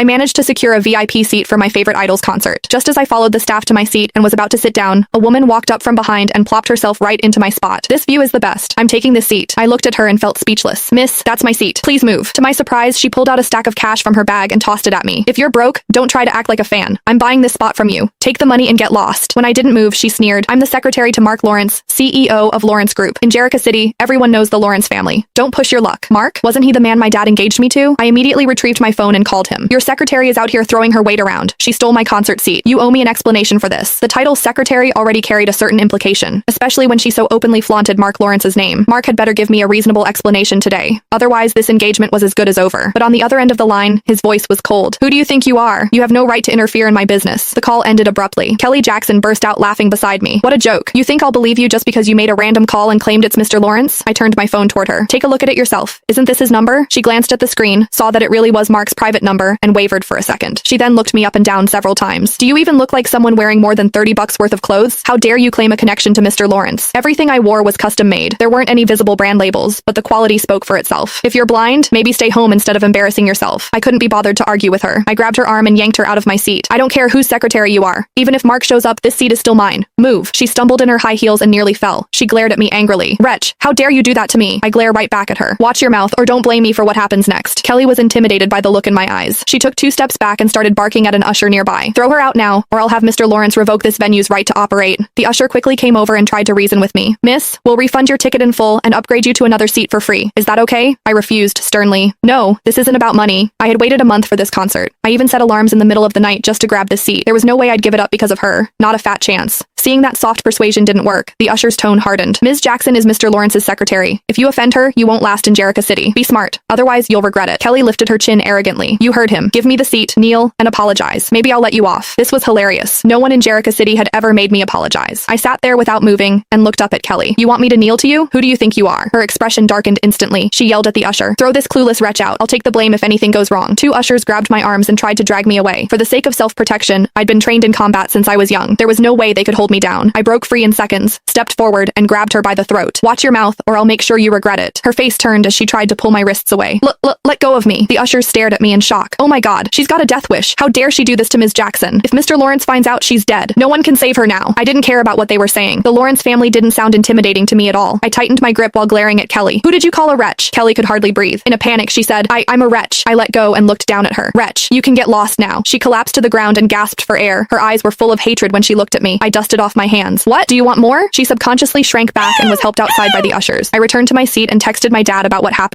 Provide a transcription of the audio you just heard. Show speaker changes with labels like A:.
A: I managed to secure a VIP seat for my favorite Idols concert. Just as I followed the staff to my seat and was about to sit down, a woman walked up from behind and plopped herself right into my spot. This view is the best. I'm taking this seat. I looked at her and felt speechless. Miss, that's my seat. Please move. To my surprise, she pulled out a stack of cash from her bag and tossed it at me. If you're broke, don't try to act like a fan. I'm buying this spot from you. Take the money and get lost. When I didn't move, she sneered. I'm the secretary to Mark Lawrence, CEO of Lawrence Group. In Jericho City, everyone knows the Lawrence family. Don't push your luck. Mark? Wasn't he the man my dad engaged me to? I immediately retrieved my phone and called him. Your secretary is out here throwing her weight around. She stole my concert seat. You owe me an explanation for this. The title secretary already carried a certain implication, especially when she so openly flaunted Mark Lawrence's name. Mark had better give me a reasonable explanation today. Otherwise, this engagement was as good as over. But on the other end of the line, his voice was cold. Who do you think you are? You have no right to interfere in my business. The call ended abruptly. Kelly Jackson burst out laughing beside me. What a joke. You think I'll believe you just because you made a random call and claimed it's Mr. Lawrence? I turned my phone toward her. Take a look at it yourself. Isn't this his number? She glanced at the screen, saw that it really was Mark's private number, and wavered for a second. She then looked me up and down several times. Do you even look like someone wearing more than $30 worth of clothes? How dare you claim a connection to Mr. Lawrence? Everything I wore was custom made. There weren't any visible brand labels, but the quality spoke for itself. If you're blind, maybe stay home instead of embarrassing yourself. I couldn't be bothered to argue with her. I grabbed her arm and yanked her out of my seat. I don't care whose secretary you are. Even if Mark shows up, this seat is still mine. Move. She stumbled in her high heels and nearly fell. She glared at me angrily. Wretch, how dare you do that to me? I glare right back at her. Watch your mouth or don't blame me for what happens next. Kelly was intimidated by the look in my eyes. She took 2 steps back and started barking at an usher nearby. Throw her out now, or I'll have Mr. Lawrence revoke this venue's right to operate. The usher quickly came over and tried to reason with me. Miss, we'll refund your ticket in full and upgrade you to another seat for free. Is that okay? I refused sternly. No, this isn't about money. I had waited a month for this concert. I even set alarms in the middle of the night just to grab this seat. There was no way I'd give it up because of her. Not a fat chance. Seeing that soft persuasion didn't work, the usher's tone hardened. Ms. Jackson is Mr. Lawrence's secretary. If you offend her, you won't last in Jericho City. Be smart. Otherwise, you'll regret it. Kelly lifted her chin arrogantly. You heard him. Give me the seat, kneel, and apologize. Maybe I'll let you off. This was hilarious. No one in Jericho City had ever made me apologize. I sat there without moving and looked up at Kelly. You want me to kneel to you? Who do you think you are? Her expression darkened instantly. She yelled at the usher. Throw this clueless wretch out. I'll take the blame if anything goes wrong. 2 ushers grabbed my arms and tried to drag me away. For the sake of self-protection, I'd been trained in combat since I was young. There was no way they could hold me down. I broke free in seconds, stepped forward, and grabbed her by the throat. Watch your mouth, or I'll make sure you regret it. Her face turned as she tried to pull my wrists away. Let go of me. The ushers stared at me in shock. Oh my god, she's got a death wish. How dare she do this to Ms. Jackson? If Mr. Lawrence finds out, she's dead. No one can save her now. I didn't care about what they were saying. The Lawrence family didn't sound intimidating to me at all. I tightened my grip while glaring at Kelly. Who did you call a wretch? Kelly could hardly breathe. In a panic, she said, I'm a wretch. I let go and looked down at her. Wretch, you can get lost now. She collapsed to the ground and gasped for air. Her eyes were full of hatred when she looked at me. I dusted off my hands. What? Do you want more? She subconsciously shrank back and was helped outside by the ushers. I returned to my seat and texted my dad about what happened.